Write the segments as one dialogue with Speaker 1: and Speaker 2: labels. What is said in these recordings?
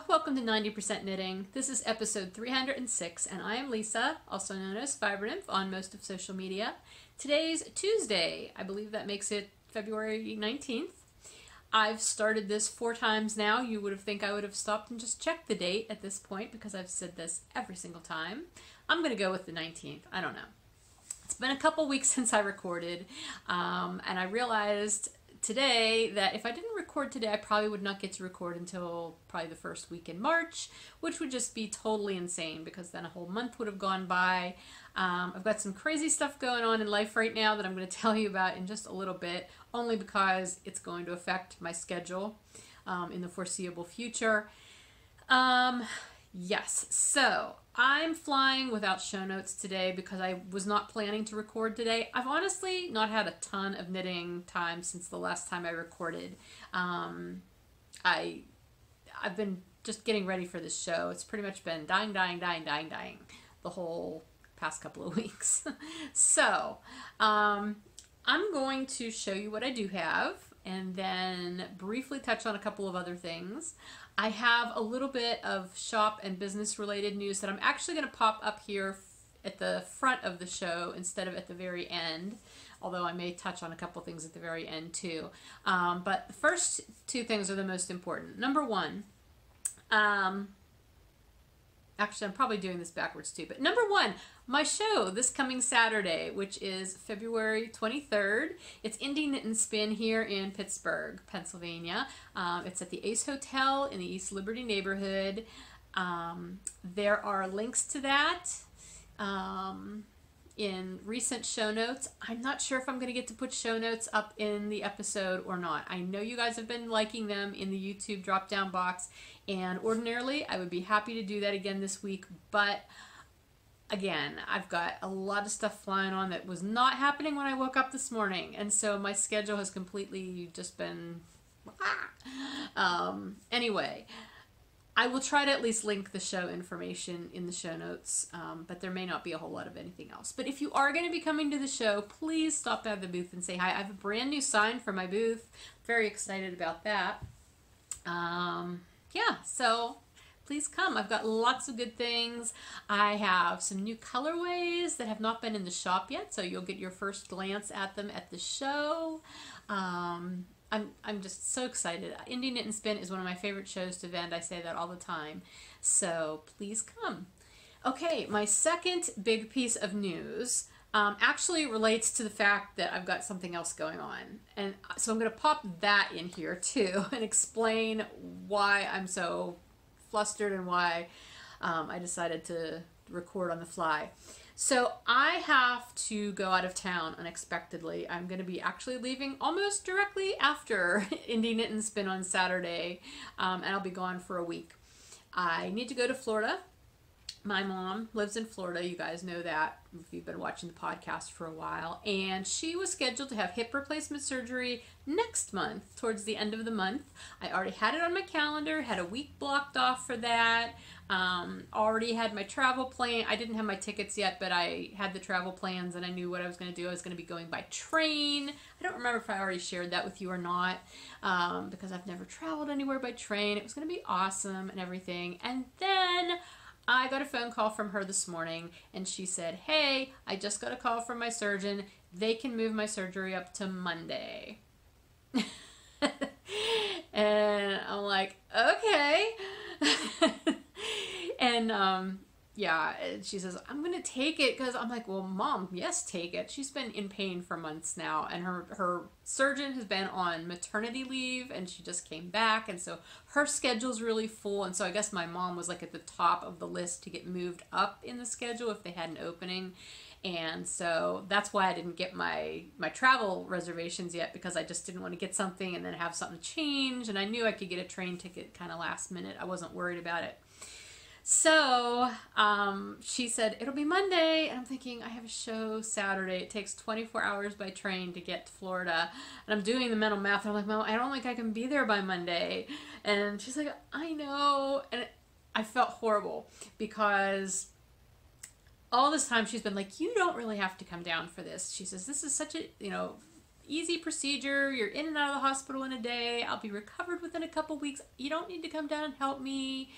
Speaker 1: welcome to 90% Knitting. This is episode 306, and I am Lisa, also known as Fiber Nymph on most of social media. Today's Tuesday. I believe that makes it February 19th. I've started this 4 times now. You would have think I would have stopped and just checked the date at this point because I've said this every single time. I'm going to go with the 19th. I don't know. It's been a couple weeks since I recorded, and I realized today that if I didn't record today, I probably would not get to record until probably the first week in March, which would just be totally insane because then a whole month would have gone by. I've got some crazy stuff going on in life right now that I'm going to tell you about in just a little bit, only because it's going to affect my schedule in the foreseeable future. Yes, so I'm flying without show notes today because I was not planning to record today. I've honestly not had a ton of knitting time since the last time I recorded. I've been just getting ready for this show. It's pretty much been dying the whole past couple of weeks. So I'm going to show you what I do have and then briefly touch on a couple of other things. I have a little bit of shop and business related news that I'm actually going to pop up here at the front of the show instead of at the very end, although I may touch on a couple things at the very end too. But the first 2 things are the most important. Number 1, actually I'm probably doing this backwards too, but number 1, my show this coming Saturday, which is February 23rd. It's Indie Knit and Spin here in Pittsburgh, Pennsylvania. It's at the Ace Hotel in the East Liberty neighborhood. There are links to that in recent show notes. I'm not sure if I'm going to get to put show notes up in the episode or not. I know you guys have been liking them in the YouTube drop down box, and ordinarily I would be happy to do that again this week, but again, I've got a lot of stuff flying on that was not happening when I woke up this morning, and so my schedule has completely just been anyway, I will try to at least link the show information in the show notes, but there may not be a whole lot of anything else. But if you are going to be coming to the show, please stop by the booth and say hi. I have a brand new sign for my booth. Very excited about that. Yeah, so please come. I've got lots of good things. I have some new colorways that have not been in the shop yet, so you'll get your first glance at them at the show. I'm just so excited. Indie Knit and Spin is one of my favorite shows to vend. I say that all the time. So please come. Okay, my second big piece of news actually relates to the fact that I've got something else going on. And so I'm going to pop that in here too and explain why I'm so flustered and why I decided to record on the fly. So I have to go out of town unexpectedly. I'm going to be actually leaving almost directly after Indie Knit and Spin on Saturday, and I'll be gone for a week. I need to go to Florida. My mom lives in Florida. You guys know that if you've been watching the podcast for a while. And she was scheduled to have hip replacement surgery next month, towards the end of the month. I already had it on my calendar, had a week blocked off for that. Already had my travel plan. I didn't have my tickets yet, but I had the travel plans and I knew what I was going to do. I was going to be going by train. I don't remember if I already shared that with you or not, because I've never traveled anywhere by train. It was going to be awesome and everything. And then I got a phone call from her this morning and she said, hey, I just got a call from my surgeon. They can move my surgery up to Monday. And I'm like, okay. And yeah, she says, I'm going to take it, because I'm like, well, Mom, yes, take it. She's been in pain for months now, and her surgeon has been on maternity leave, and she just came back, and so her schedule's really full, and so I guess my mom was like at the top of the list to get moved up in the schedule if they had an opening. And so that's why I didn't get my travel reservations yet, because I just didn't want to get something and then have something change, and I knew I could get a train ticket kind of last minute. I wasn't worried about it. So she said, it'll be Monday. And I'm thinking, I have a show Saturday. It takes 24 hours by train to get to Florida. And I'm doing the mental math. And I'm like, Mom, I don't think I can be there by Monday. And she's like, I know. And I felt horrible because all this time she's been like, you don't really have to come down for this. She says, this is such a, easy procedure. You're in and out of the hospital in a day. I'll be recovered within a couple weeks. You don't need to come down and help me.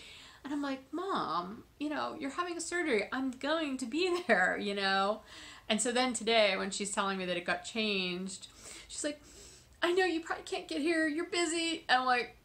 Speaker 1: And I'm like, Mom, you know, you're having a surgery. I'm going to be there, you know? And so then today, when she's telling me that it got changed, she's like, I know you probably can't get here. You're busy. And I'm like,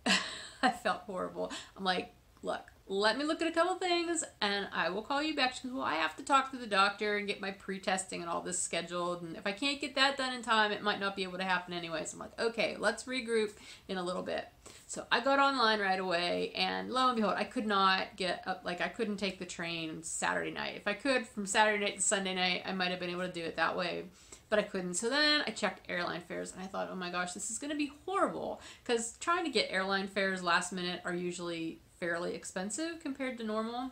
Speaker 1: I felt horrible. I'm like, look, let me look at a couple things and I will call you back. She goes, well, I have to talk to the doctor and get my pre-testing and all this scheduled. And if I can't get that done in time, it might not be able to happen anyway. So I'm like, okay, let's regroup in a little bit. So I got online right away, and lo and behold, I could not get up, like I couldn't take the train Saturday night. If I could, from Saturday night to Sunday night, I might have been able to do it that way, but I couldn't. So then I checked airline fares, and I thought, oh my gosh, this is going to be horrible, because trying to get airline fares last minute are usually fairly expensive compared to normal.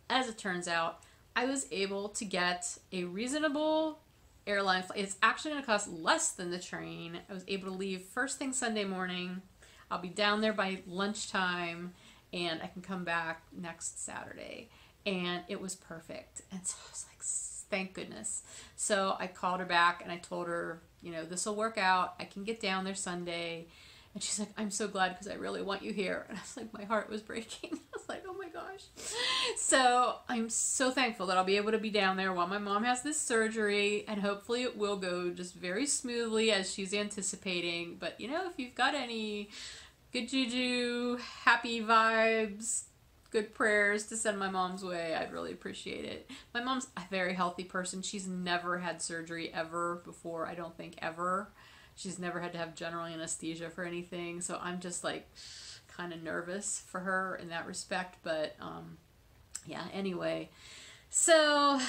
Speaker 1: As it turns out, I was able to get a reasonable airline flight. It's actually going to cost less than the train. I was able to leave first thing Sunday morning. I'll be down there by lunchtime, and I can come back next Saturday. And it was perfect. And so I was like, thank goodness. So I called her back, and I told her, you know, this will work out. I can get down there Sunday. And she's like, I'm so glad, because I really want you here. And I was like, my heart was breaking. I was like, oh my gosh. So I'm so thankful that I'll be able to be down there while my mom has this surgery, and hopefully it will go just very smoothly as she's anticipating. But you know, if you've got any good juju, happy vibes, good prayers to send my mom's way, I'd really appreciate it. My mom's a very healthy person. She's never had surgery ever before, I don't think ever. She's never had to have general anesthesia for anything, so I'm just like kind of nervous for her in that respect. But yeah, anyway, so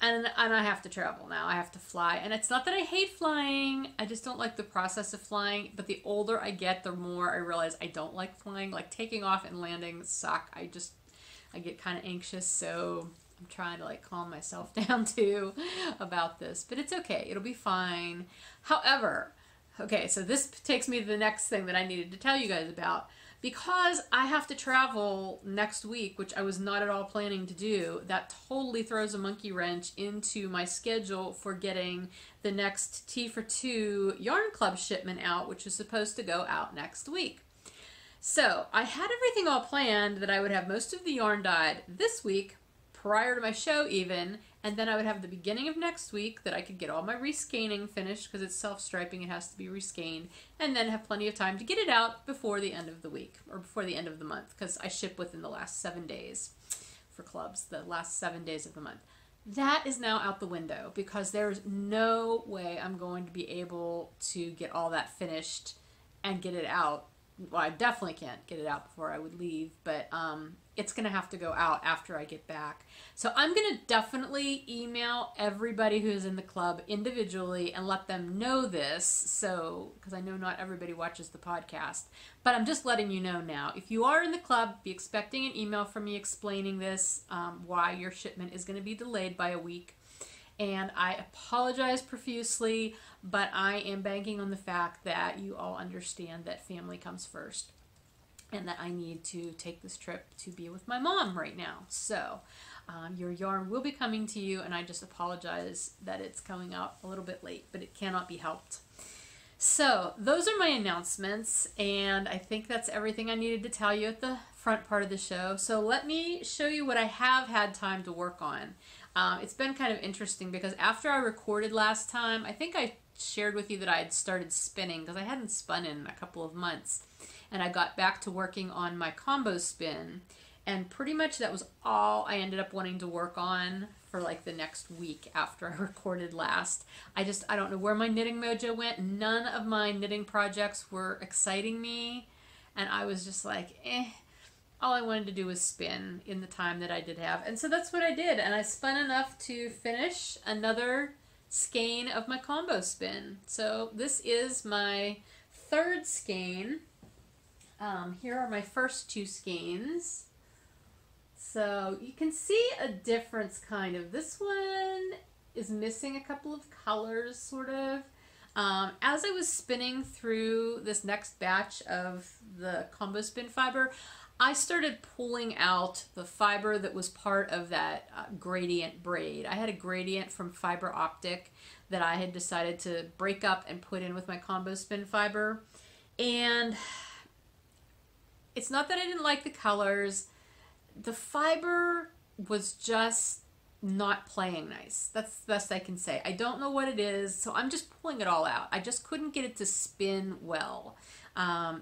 Speaker 1: and I have to travel now. I have to fly, and it's not that I hate flying, I just don't like the process of flying. But the older I get, the more I realize I don't like flying. Like taking off and landing suck. I get kind of anxious, so I'm trying to like calm myself down too about this, but it's okay. It'll be fine. However, okay, so this takes me to the next thing that I needed to tell you guys about. Because I have to travel next week, which I was not at all planning to do, that totally throws a monkey wrench into my schedule for getting the next Tea for Two Yarn Club shipment out, which is supposed to go out next week. So I had everything all planned that I would have most of the yarn dyed this week, prior to my show even, and then I would have the beginning of next week that I could get all my rescanning finished, because it's self-striping, it has to be rescanned, and then have plenty of time to get it out before the end of the week, or before the end of the month, because I ship within the last 7 days for clubs, the last 7 days of the month. That is now out the window, because there's no way I'm going to be able to get all that finished and get it out. Well, I definitely can't get it out before I would leave, but it's going to have to go out after I get back. So I'm going to definitely email everybody who's in the club individually and let them know this, so because I know not everybody watches the podcast, but I'm just letting you know now. If you are in the club, be expecting an email from me explaining this, why your shipment is going to be delayed by a week. And I apologize profusely, but I am banking on the fact that you all understand that family comes first, and that I need to take this trip to be with my mom right now. So your yarn will be coming to you, and I just apologize that it's coming out a little bit late, but it cannot be helped. So those are my announcements, and I think that's everything I needed to tell you at the front part of the show. So let me show you what I have had time to work on. It's been kind of interesting, because after I recorded last time, I think I shared with you that I had started spinning, because I hadn't spun in a couple of months, and I got back to working on my combo spin, and pretty much that was all I ended up wanting to work on for like the next week after I recorded last. I don't know where my knitting mojo went. None of my knitting projects were exciting me, and I was just like, all I wanted to do was spin in the time that I did have. And so that's what I did. And I spun enough to finish another skein of my combo spin. So this is my third skein. Here are my first two skeins. So you can see a difference kind of. This one is missing a couple of colors sort of. As I was spinning through this next batch of the combo spin fiber, I started pulling out the fiber that was part of that gradient braid. I had a gradient from Fiber Optic that I had decided to break up and put in with my combo spin fiber. And it's not that I didn't like the colors. The fiber was just not playing nice. That's the best I can say. I don't know what it is, so I'm just pulling it all out. I just couldn't get it to spin well.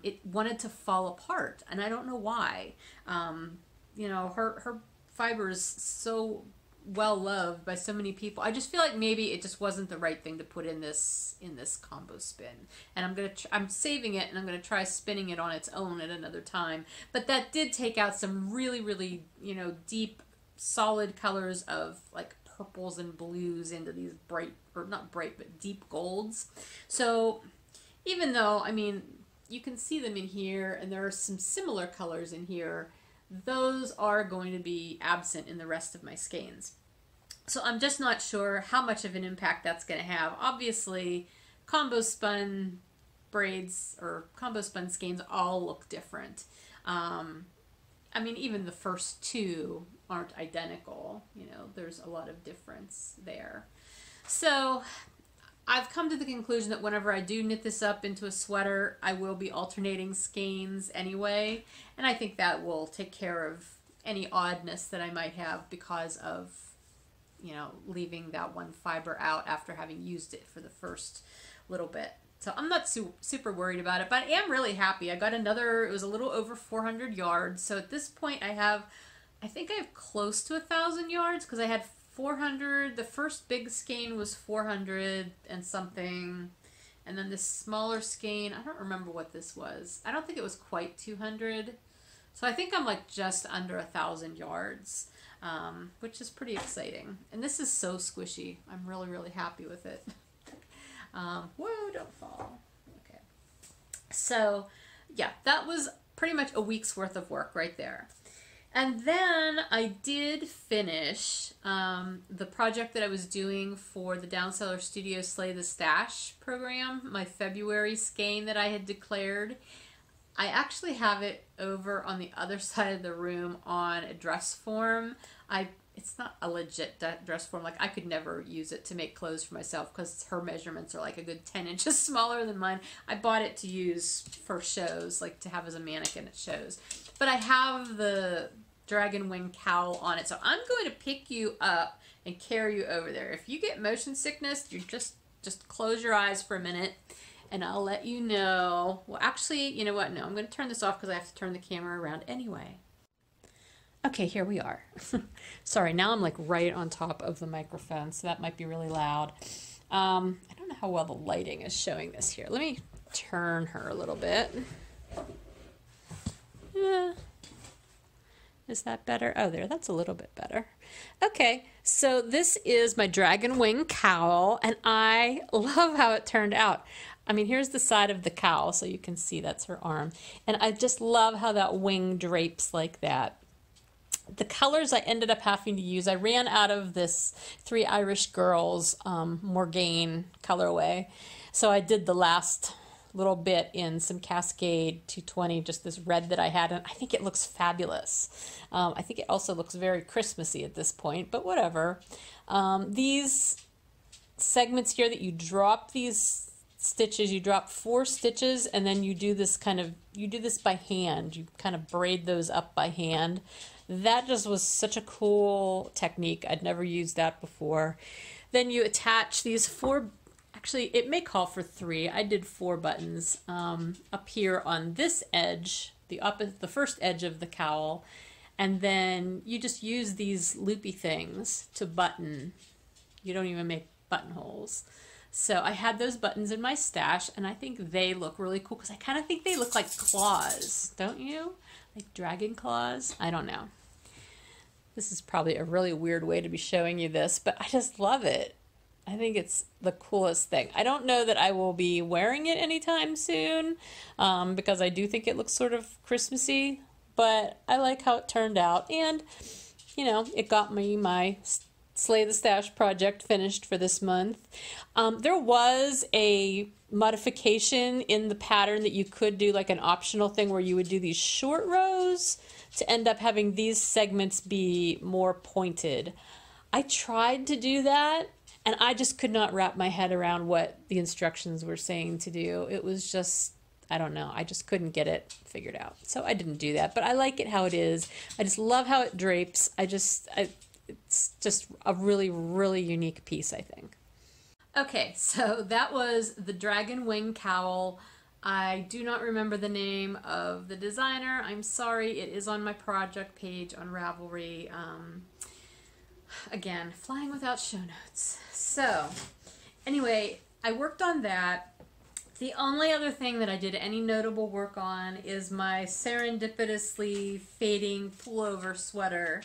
Speaker 1: It wanted to fall apart, and I don't know why. You know, her fiber is so well loved by so many people. I just feel like maybe it just wasn't the right thing to put in this combo spin. And I'm saving it, and I'm gonna try spinning it on its own at another time. But that did take out some really, really, you know, deep, solid colors of like purples and blues into these bright, or not bright, but deep golds. So even though, I mean, you can see them in here, and there are some similar colors in here, those are going to be absent in the rest of my skeins. So I'm just not sure how much of an impact that's going to have. Obviously, combo spun braids or combo spun skeins all look different. I mean, even the first two aren't identical. You know, there's a lot of difference there. So I've come to the conclusion that whenever I do knit this up into a sweater, I will be alternating skeins anyway, and I think that will take care of any oddness that I might have because of, you know, leaving that one fiber out after having used it for the first little bit. So I'm not super worried about it, but I am really happy. I got another, it was a little over 400 yards, so at this point I think I have close to 1,000 yards, because I had 400, the first big skein was 400 and something, and then this smaller skein, I don't remember what this was. I don't think it was quite 200, so I think I'm like just under 1,000 yards, which is pretty exciting. And this is so squishy. I'm really, really happy with it. Whoa, don't fall. Okay. So yeah, that was pretty much a week's worth of work right there. And then I did finish the project that I was doing for the Downseller Studio Slay the Stash program, my February skein that I had declared. I actually have it over on the other side of the room on a dress form. It's not a legit dress form. Like, I could never use it to make clothes for myself because her measurements are like a good 10 inches smaller than mine. I bought it to use for shows, like to have as a mannequin at shows. But I have the dragon wing cowl on it, so I'm going to pick you up and carry you over there. If you get motion sickness, you just close your eyes for a minute and I'll let you know. Well, actually, you know what? No, I'm going to turn this off because I have to turn the camera around anyway. Okay, here we are. Sorry, now I'm like right on top of the microphone, so that might be really loud. I don't know how well the lighting is showing this here. Let me turn her a little bit. Is that better? Oh, there, that's a little bit better. Okay, so this is my dragon wing cowl, and I love how it turned out. I mean, here's the side of the cowl, so you can see that's her arm. And I just love how that wing drapes like that. The colors I ended up having to use, I ran out of this Three Irish Girls Morgaine colorway. So I did the last little bit in some Cascade 220, just this red that I had, and I think it looks fabulous. I think it also looks very Christmassy at this point, but whatever. These segments here that you drop these stitches, you drop 4 stitches, and then you do this you do this by hand. You kind of braid those up by hand. That just was such a cool technique. I'd never used that before. Then you attach these 4, actually it may call for 3. I did 4 buttons up here on this edge, the first edge of the cowl, and then you just use these loopy things to button. You don't even make buttonholes. So I had those buttons in my stash, and I think they look really cool because I kind of think they look like claws, don't you? Like dragon claws? I don't know. This is probably a really weird way to be showing you this, but I just love it. I think it's the coolest thing. I don't know that I will be wearing it anytime soon because I do think it looks sort of Christmassy, but I like how it turned out. And, you know, it got me my Slay the Stash project finished for this month. There was a modification in the pattern that you could do, like an optional thing where you would do these short rows to end up having these segments be more pointed. I tried to do that And I just could not wrap my head around what the instructions were saying to do. It was just, I don't know, I just couldn't get it figured out. So I didn't do that, but I like it how it is. I just love how it drapes. It's just a really, really unique piece, I think. Okay, so that was the Dragon Wing Cowl. I do not remember the name of the designer. I'm sorry, it is on my project page on Ravelry. Again, flying without show notes. So, anyway, I worked on that. The only other thing that I did any notable work on is my serendipitously fading pullover sweater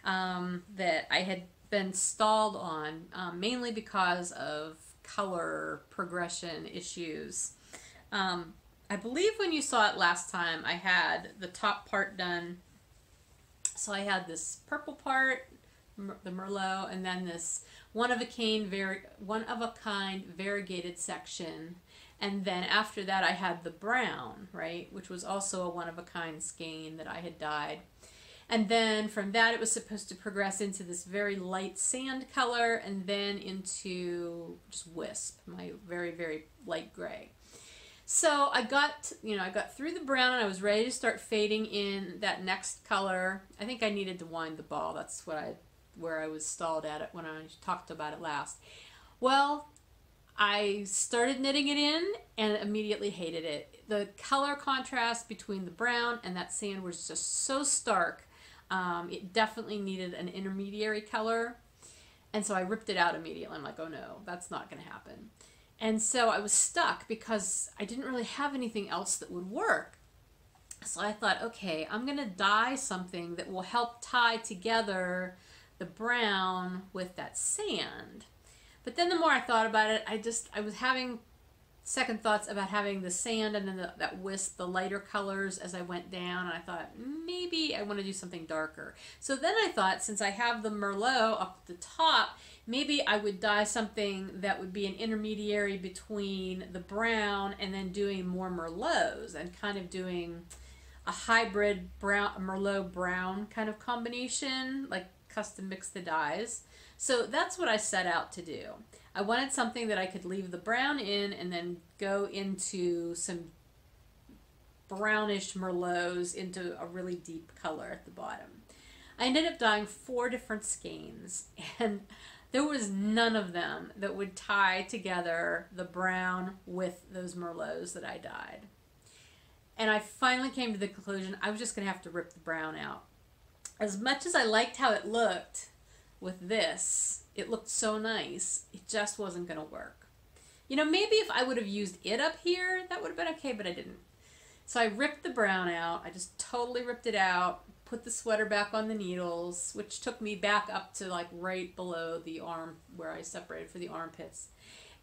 Speaker 1: that I had been stalled on, mainly because of color progression issues. I believe when you saw it last time, I had the top part done. So I had this purple part, the Merlot, and then this one-of-a-kind variegated section. And then after that I had the brown, right, which was also a one-of-a-kind skein that I had dyed. And then from that it was supposed to progress into this very light sand color and then into just wisp, my very, very light gray. So I got through the brown and I was ready to start fading in that next color. I think I needed to wind the ball. That's where I was stalled at it when I talked about it last. Well, I started knitting it in and immediately hated it. The color contrast between the brown and that sand was just so stark. It definitely needed an intermediary color. And so I ripped it out immediately. I'm like, oh no, that's not going to happen. And so I was stuck because I didn't really have anything else that would work. So I thought, okay, I'm going to dye something that will help tie together the brown with that sand. But then the more I thought about it, I was having second thoughts about having the sand and then that wisp, the lighter colors as I went down. And I thought, maybe I want to do something darker. So then I thought, since I have the Merlot up at the top, maybe I would dye something that would be an intermediary between the brown and then doing more Merlots and kind of doing a hybrid Merlot brown kind of combination, like custom mix the dyes. So that's what I set out to do. I wanted something that I could leave the brown in and then go into some brownish Merlots into a really deep color at the bottom. I ended up dyeing 4 different skeins, and there was none of them that would tie together the brown with those Merlots that I dyed. And I finally came to the conclusion I was just going to have to rip the brown out. As much as I liked how it looked with this, it looked so nice, it just wasn't going to work. You know, maybe if I would have used it up here, that would have been okay, but I didn't. So I ripped the brown out. I just totally ripped it out, put the sweater back on the needles, which took me back up to like right below the arm where I separated for the armpits.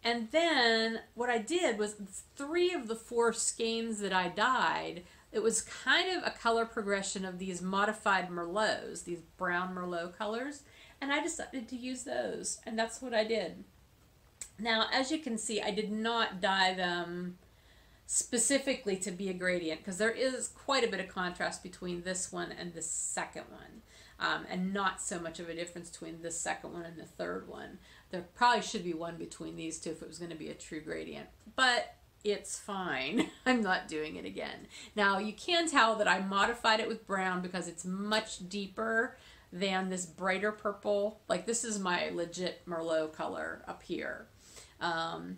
Speaker 1: And then what I did was 3 of the 4 skeins that I dyed, it was kind of a color progression of these modified Merlots, these brown Merlot colors. And I decided to use those, and that's what I did. Now, as you can see, I did not dye them specifically to be a gradient, because there is quite a bit of contrast between this one and the second one, and not so much of a difference between the second one and the third one. There probably should be one between these two if it was going to be a true gradient, but it's fine. I'm not doing it again. Now, you can tell that I modified it with brown because it's much deeper than this brighter purple. Like, this is my legit Merlot color up here. And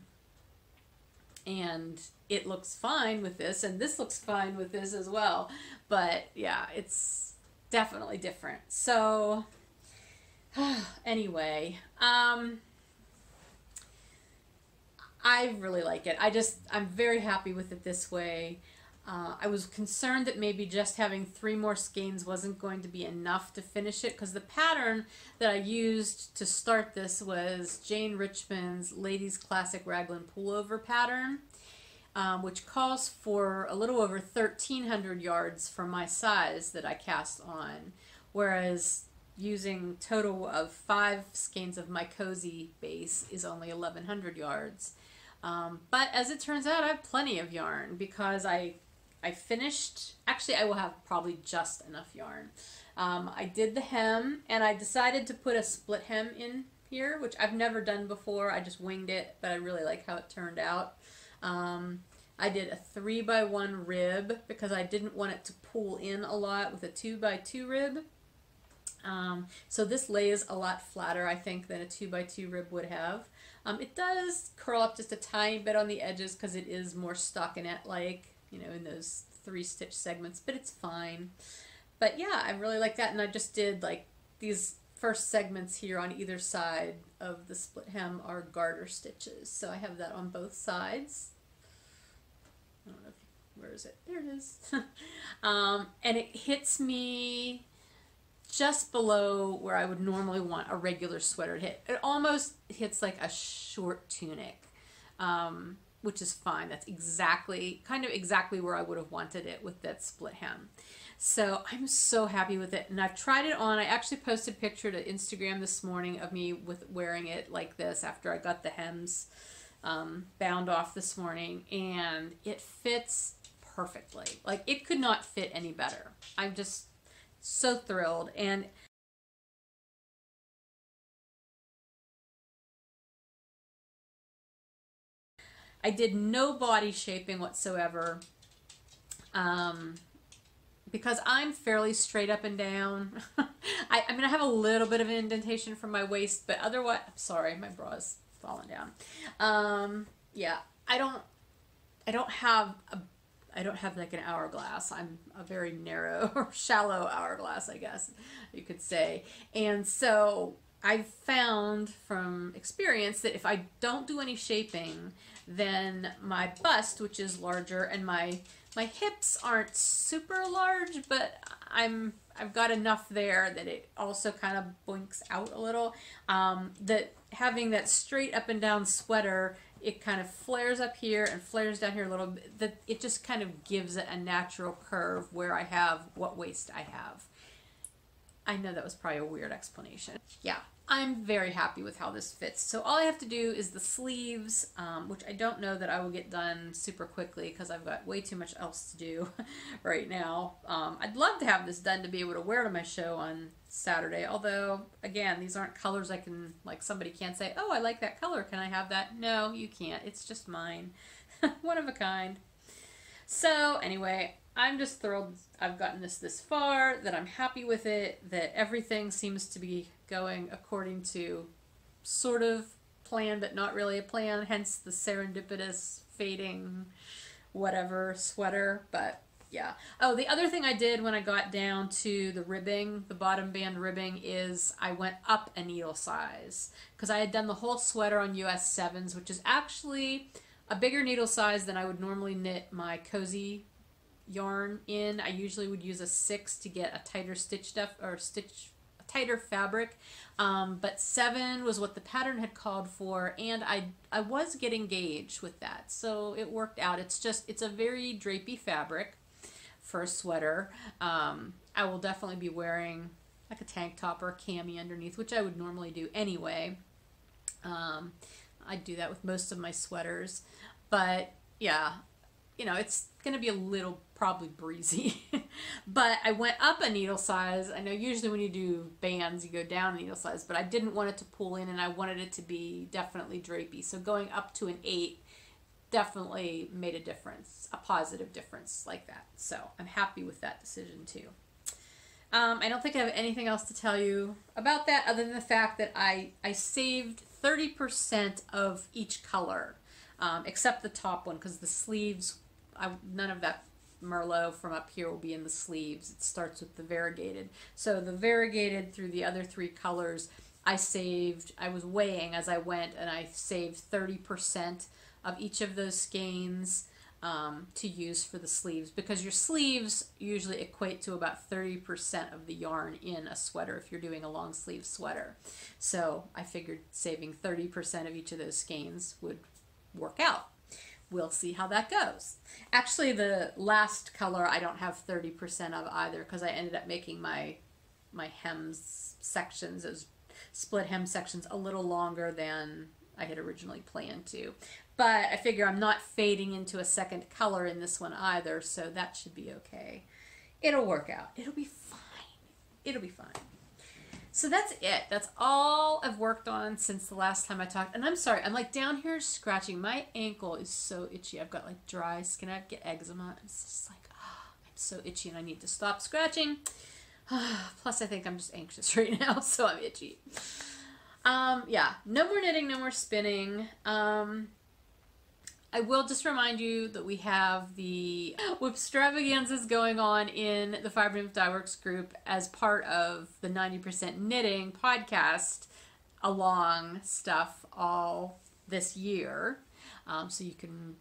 Speaker 1: it looks fine with this, and this looks fine with this as well. But yeah, it's definitely different. So anyway, I really like it. I'm very happy with it this way. I was concerned that maybe just having 3 more skeins wasn't going to be enough to finish it, because the pattern that I used to start this was Jane Richmond's Ladies Classic Raglan Pullover pattern, which calls for a little over 1,300 yards for my size that I cast on, whereas using total of 5 skeins of my cozy base is only 1,100 yards. But as it turns out, I have plenty of yarn because I finished, actually I will have probably just enough yarn. I did the hem, and I decided to put a split hem in here, which I've never done before. I just winged it, but I really like how it turned out. I did a 3x1 rib because I didn't want it to pull in a lot with a 2x2 rib. So this lays a lot flatter, I think, than a 2x2 rib would have. It does curl up just a tiny bit on the edges because it is more stockinette-like, you know, in those 3-stitch segments, but it's fine. But yeah, I really like that, and I just did like these first segments here on either side of the split hem are garter stitches. So I have that on both sides. I don't know if, where is it? There it is. And it hits me just below where I would normally want a regular sweater to hit. It almost hits like a short tunic, which is fine. That's kind of exactly where I would have wanted it with that split hem. So I'm so happy with it, and I've tried it on. I actually posted a picture to Instagram this morning of me with wearing it like this after I got the hems bound off this morning, and it fits perfectly. Like, it could not fit any better. I'm just so thrilled. And I did no body shaping whatsoever, because I'm fairly straight up and down. I mean, I have a little bit of an indentation from my waist, but otherwise, I'm sorry, my bra's falling down. Yeah, I don't have like an hourglass. I'm a very narrow or shallow hourglass, I guess you could say. And so I've found from experience that if I don't do any shaping, then my bust, which is larger, and my hips aren't super large, but I've got enough there that it also kind of boinks out a little. That having that straight up and down sweater, it kind of flares up here and flares down here a little bit. That it just kind of gives it a natural curve where I have what waist I have. I know that was probably a weird explanation. Yeah, I'm very happy with how this fits. So all I have to do is the sleeves, which I don't know that I will get done super quickly because I've got way too much else to do right now. I'd love to have this done to be able to wear to my show on Saturday, although, again, these aren't colors I can, like, somebody can't say, oh, I like that color, can I have that? No, you can't. It's just mine. One of a kind. So, anyway, I'm just thrilled I've gotten this far, that I'm happy with it, that everything seems to be going according to sort of plan, but not really a plan, hence the serendipitous fading whatever sweater. But yeah. Oh, the other thing I did when I got down to the ribbing, the bottom band ribbing, is I went up a needle size because I had done the whole sweater on US 7s, which is actually a bigger needle size than I would normally knit my cozy yarn in. I usually would use a 6 to get a tighter tighter fabric, but 7 was what the pattern had called for, and I was getting gauge with that, so it worked out. It's a very drapey fabric for a sweater. I will definitely be wearing like a tank top or a cami underneath, which I would normally do anyway. I do that with most of my sweaters, but yeah, you know, it's going to be a little probably breezy. But I went up a needle size. I know usually when you do bands you go down a needle size, but I didn't want it to pull in and I wanted it to be definitely drapey. So going up to an 8 definitely made a difference, a positive difference like that. So I'm happy with that decision too. I don't think I have anything else to tell you about that other than the fact that I saved 30% of each color, except the top one, because the sleeves, none of that Merlot from up here will be in the sleeves. It starts with the variegated. So the variegated through the other 3 colors, I was weighing as I went, and I saved 30% of each of those skeins to use for the sleeves, because your sleeves usually equate to about 30% of the yarn in a sweater if you're doing a long sleeve sweater. So I figured saving 30% of each of those skeins would work out. We'll see how that goes. Actually, the last color I don't have 30% of either, because I ended up making my hems sections, as split hem sections, a little longer than I had originally planned to. But I figure I'm not fading into a second color in this one either, so that should be okay. It'll work out. It'll be fine. It'll be fine. So that's it. That's all I've worked on since the last time I talked. And I'm sorry, I'm like down here scratching. My ankle is so itchy. I've got like dry skin. I get eczema. It's just like, I'm so itchy and I need to stop scratching. Plus I think I'm just anxious right now, so I'm itchy. Yeah, no more knitting, no more spinning. I will just remind you that we have the Whipstravaganzas going on in the Fiber Nymph Dye Works group as part of the 90% Knitting podcast along stuff all this year. So you can,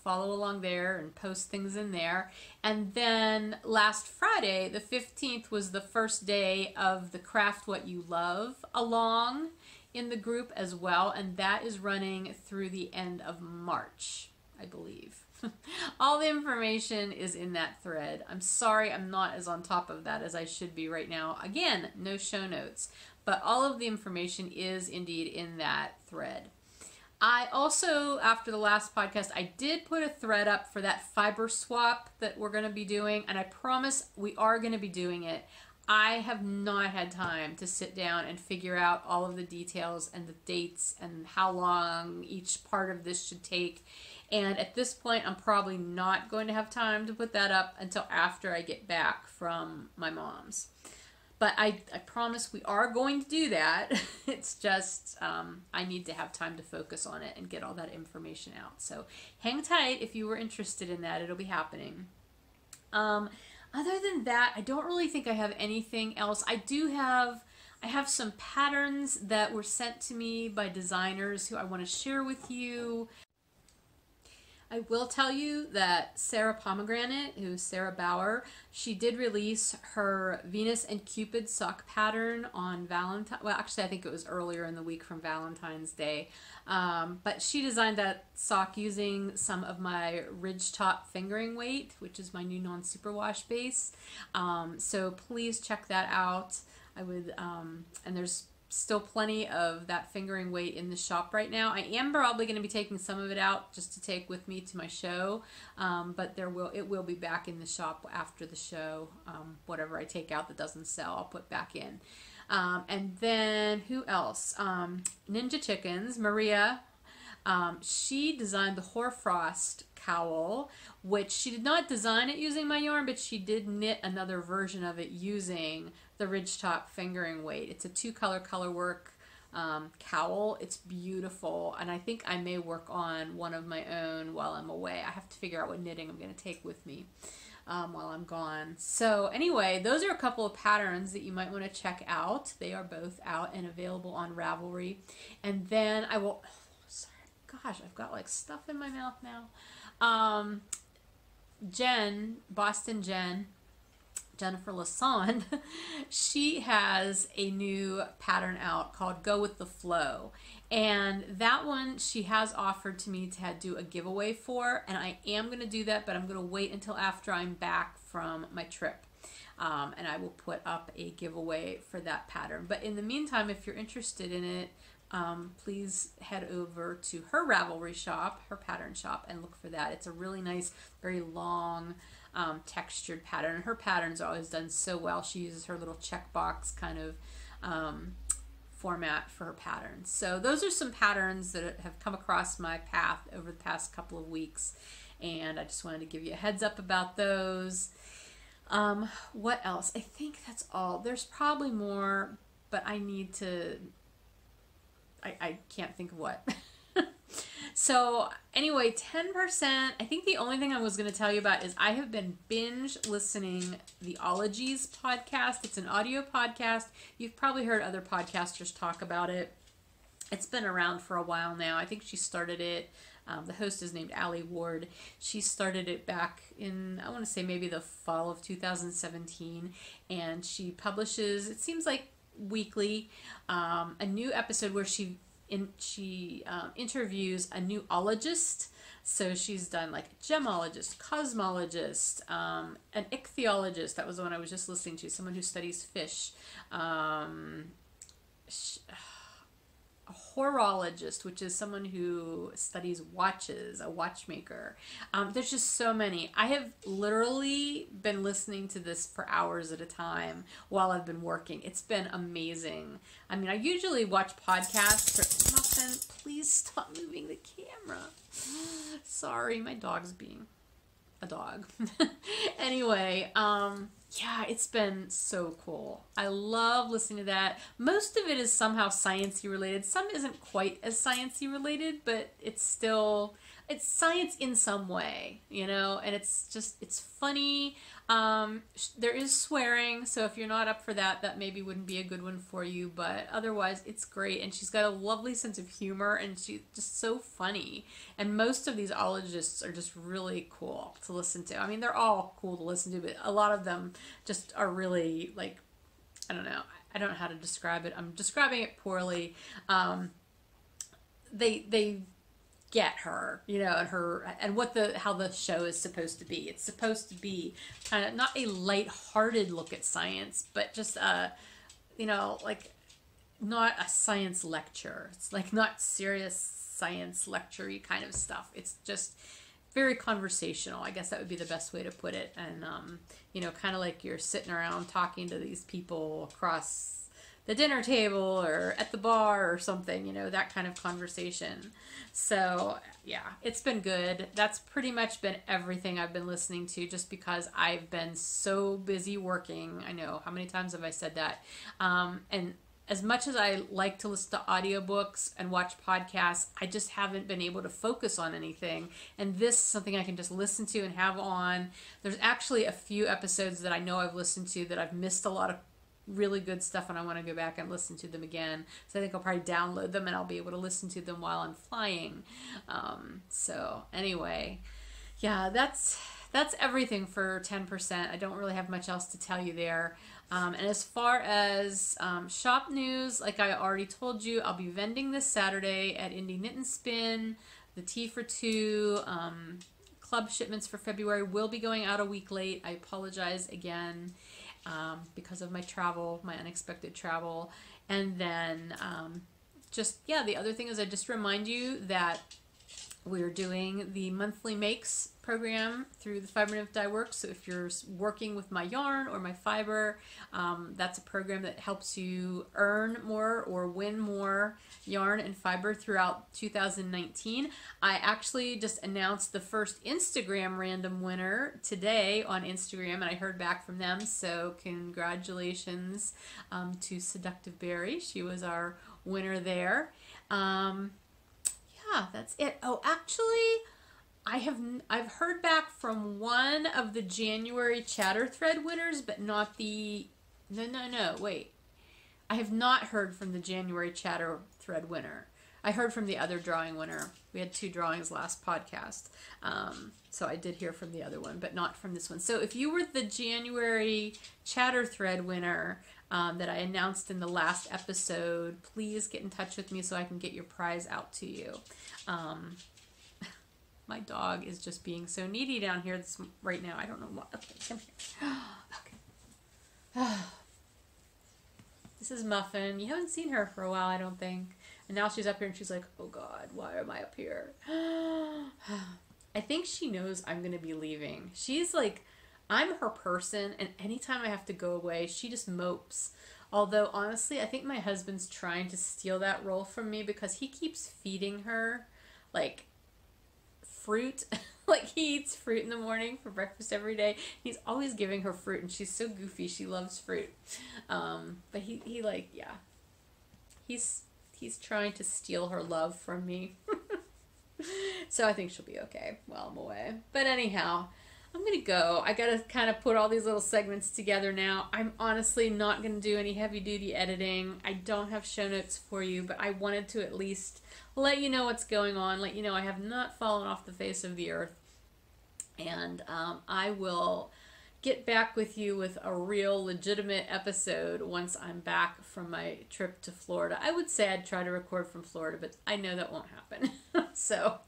Speaker 1: follow along there and post things in there. And then last Friday, the 15th, was the first day of the Craft What You Love along in the group as well, and that is running through the end of March, I believe. All the information is in that thread. I'm sorry I'm not as on top of that as I should be right now. Again, no show notes, but all of the information is indeed in that thread. I also, after the last podcast, I did put a thread up for that fiber swap that we're going to be doing, and I promise we are going to be doing it. I have not had time to sit down and figure out all of the details and the dates and how long each part of this should take. And at this point, I'm probably not going to have time to put that up until after I get back from my mom's. But I promise we are going to do that. It's just I need to have time to focus on it and get all that information out. So hang tight if you were interested in that. It'll be happening. Other than that, I don't really think I have anything else. I have some patterns that were sent to me by designers who I want to share with you. I will tell you that Sarah Pomegranate, who's Sarah Bauer, she did release her Venus and Cupid sock pattern on Valentine's. Well, actually, I think it was earlier in the week from Valentine's Day. But she designed that sock using some of my Ridgetop fingering weight, which is my new non-superwash base. So please check that out. I would, and there's still plenty of that fingering weight in the shop right now. I am probably going to be taking some of it out just to take with me to my show, but it will be back in the shop after the show. Whatever I take out that doesn't sell, I'll put back in. And then who else? Ninja Chickens, Maria. She designed the Hoarfrost cowl, which she did not design it using my yarn, but she did knit another version of it using the Ridgetop fingering weight. It's a 2-color colorwork cowl. It's beautiful, and I think I may work on one of my own while I'm away. I have to figure out what knitting I'm going to take with me while I'm gone. So anyway, those are a couple of patterns that you might want to check out. They are both out and available on Ravelry. And then I will... Gosh, I've got like stuff in my mouth now. Boston Jen, Jennifer Lassonde, she has a new pattern out called Go With The Flow. And that one she has offered to me to do a giveaway for, and I am going to do that, but I'm going to wait until after I'm back from my trip. And I will put up a giveaway for that pattern. But in the meantime, if you're interested in it, please head over to her Ravelry shop, her pattern shop, and look for that. It's a really nice, very long, textured pattern. Her patterns are always done so well. She uses her little checkbox kind of format for her patterns. So those are some patterns that have come across my path over the past couple of weeks, and I just wanted to give you a heads up about those. What else? I think that's all. There's probably more, but I need to... I can't think of what. So anyway, 10%, I think the only thing I was going to tell you about is I have been binge listening the Ologies podcast. It's an audio podcast. You've probably heard other podcasters talk about it. It's been around for a while now. I think she started it. The host is named Allie Ward. She started it back in, I want to say maybe the fall of 2017. And she publishes, it seems like weekly, a new episode where she interviews a new ologist. So she's done like a gemologist, cosmologist, an ichthyologist. That was the one I was just listening to. Someone who studies fish. horologist, which is someone who studies watches, a watchmaker. There's just so many. I have literally been listening to this for hours at a time while I've been working. It's been amazing. I mean, I usually watch podcasts. Muffin, please stop moving the camera. Sorry, my dog's being a dog. Anyway, yeah, it's been so cool. I love listening to that. Most of it is somehow sciencey related. Some isn't quite as sciencey related, but it's still, it's science in some way, you know, and it's just, it's funny. There is swearing, so if you're not up for that, that maybe wouldn't be a good one for you, but otherwise it's great. And she's got a lovely sense of humor, and she's just so funny. And most of these ologists are just really cool to listen to. I mean, they're all cool to listen to, but a lot of them just are really, like, I don't know. I don't know how to describe it. I'm describing it poorly. They get her, you know, and her, and what the, how the show is supposed to be. It's supposed to be kind of not a light-hearted look at science, but just you know, like, not a science lecture. It's like not serious science lecture-y kind of stuff. It's just very conversational. I guess that would be the best way to put it. And you know, kind of like you're sitting around talking to these people across the dinner table or at the bar or something, you know, that kind of conversation. So yeah, it's been good. That's pretty much been everything I've been listening to, just because I've been so busy working. I know, how many times have I said that? And as much as I like to listen to audiobooks and watch podcasts, I just haven't been able to focus on anything. And this is something I can just listen to and have on. There's actually a few episodes that I know I've listened to that I've missed a lot of really good stuff, and I want to go back and listen to them again. So I think I'll probably download them and I'll be able to listen to them while I'm flying. So anyway, yeah, that's everything for 10%. I don't really have much else to tell you there. And as far as shop news, like I already told you, I'll be vending this Saturday at Indie Knit and Spin. The Tea for Two club shipments for February will be going out a week late. I apologize again. Because of my travel, my unexpected travel. And then just, yeah, the other thing is I just remind you that we're doing the monthly makes program through the Fiber Nymph Dye Works. So if you're working with my yarn or my fiber, that's a program that helps you earn more or win more yarn and fiber throughout 2019. I actually just announced the first Instagram random winner today on Instagram, and I heard back from them. So congratulations to Seductive Berry. She was our winner there. Yeah, that's it. Oh, actually, I've heard back from one of the January chatter thread winners, but not the, no, wait. I have not heard from the January chatter thread winner. I heard from the other drawing winner. We had 2 drawings last podcast. So I did hear from the other one, but not from this one. So if you were the January chatter thread winner that I announced in the last episode, please get in touch with me so I can get your prize out to you. My dog is just being so needy down here right now. I don't know what. Okay, come here. Okay. This is Muffin. You haven't seen her for a while, I don't think. And now she's up here and she's like, oh God, why am I up here? I think she knows I'm going to be leaving. She's like, I'm her person, and anytime I have to go away, she just mopes. Although, honestly, I think my husband's trying to steal that role from me because he keeps feeding her, like, fruit. Like, he eats fruit in the morning for breakfast every day. He's always giving her fruit, and she's so goofy. She loves fruit. But he like, yeah. He's trying to steal her love from me. So I think she'll be okay while I'm away. But anyhow, I'm going to go. I got to kind of put all these little segments together now. I'm honestly not going to do any heavy-duty editing. I don't have show notes for you, but I wanted to at least let you know what's going on, let you know I have not fallen off the face of the earth. And I will get back with you with a real legitimate episode once I'm back from my trip to Florida. I would say I'd try to record from Florida, but I know that won't happen. So,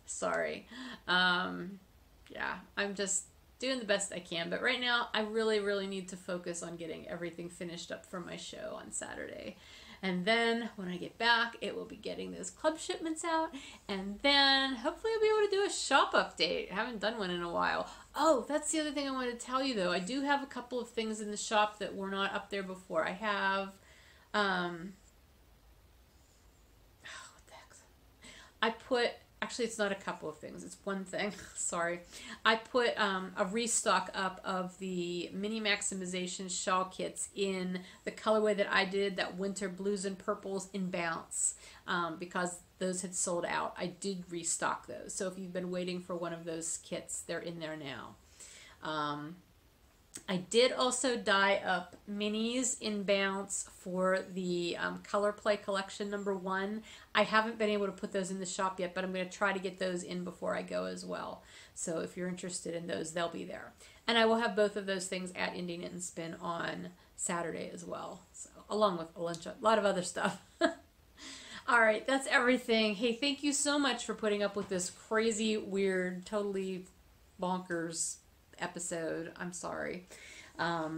Speaker 1: sorry. Yeah, I'm just doing the best I can. But right now, I really, really need to focus on getting everything finished up for my show on Saturday. And then when I get back, it will be getting those club shipments out. And then hopefully I'll be able to do a shop update. I haven't done one in a while. Oh, that's the other thing I wanted to tell you though. I do have a couple of things in the shop that were not up there before. I have, actually it's not a couple of things, it's one thing. Sorry. I put a restock up of the mini maximization shawl kits in the colorway that I did, that winter blues and purples in Bounce, because those had sold out. I did restock those, so if you've been waiting for one of those kits, they're in there now. I did also dye up minis in Bounce for the Color Play Collection #1. I haven't been able to put those in the shop yet, but I'm going to try to get those in before I go as well. So if you're interested in those, they'll be there. And I will have both of those things at Indie Knit and Spin on Saturday as well, so, along with a lot of other stuff. All right, that's everything. Hey, thank you so much for putting up with this crazy, weird, totally bonkers episode. I'm sorry. I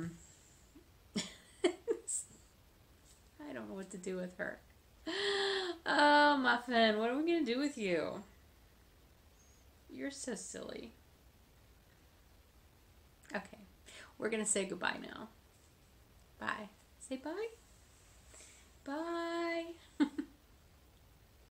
Speaker 1: don't know what to do with her. Oh, Muffin, what are we going to do with you? You're so silly. Okay, we're going to say goodbye now. Bye. Say bye.